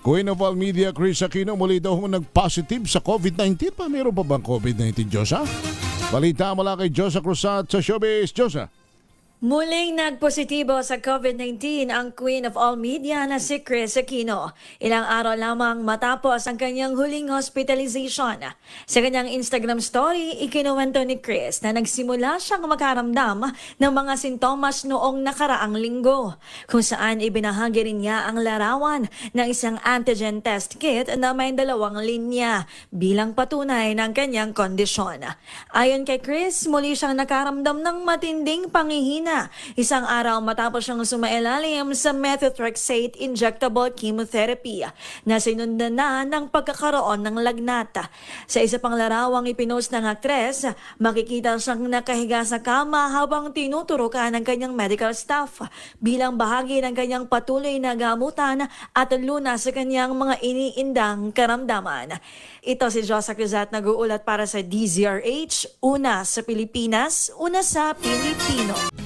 Queen of all media, Chris Aquino, muli daw nag-positive sa COVID-19. Meron pa bang COVID-19, Diyosa? Balita mula kay Diyosa Cruzat sa Showbiz. Diyosa. Muling nagpositibo sa COVID-19 ang Queen of all media na si Chris Aquino. Ilang araw lamang matapos ang kanyang huling hospitalization. Sa kanyang Instagram story, ikinuwento ni Chris na nagsimula siyang makaramdam ng mga sintomas noong nakaraang linggo, kung saan ibinahagi rin niya ang larawan ng isang antigen test kit na may 2 linya bilang patunay ng kanyang kondisyon. Ayon kay Chris, muli siyang nakaramdam ng matinding panghihina isang araw matapos siyang sumailalim sa methotrexate injectable chemotherapy na sinundan na ng pagkakaroon ng lagnat. Sa isa pang larawang ipinost ng aktres, makikita siyang nakahiga sa kama habang tinuturukan ng kanyang medical staff bilang bahagi ng kanyang patuloy na gamutan at lunas sa kanyang mga iniindang karamdaman. Ito si Josa Cruzat nag-uulat para sa DZRH, una sa Pilipinas, una sa Pilipino.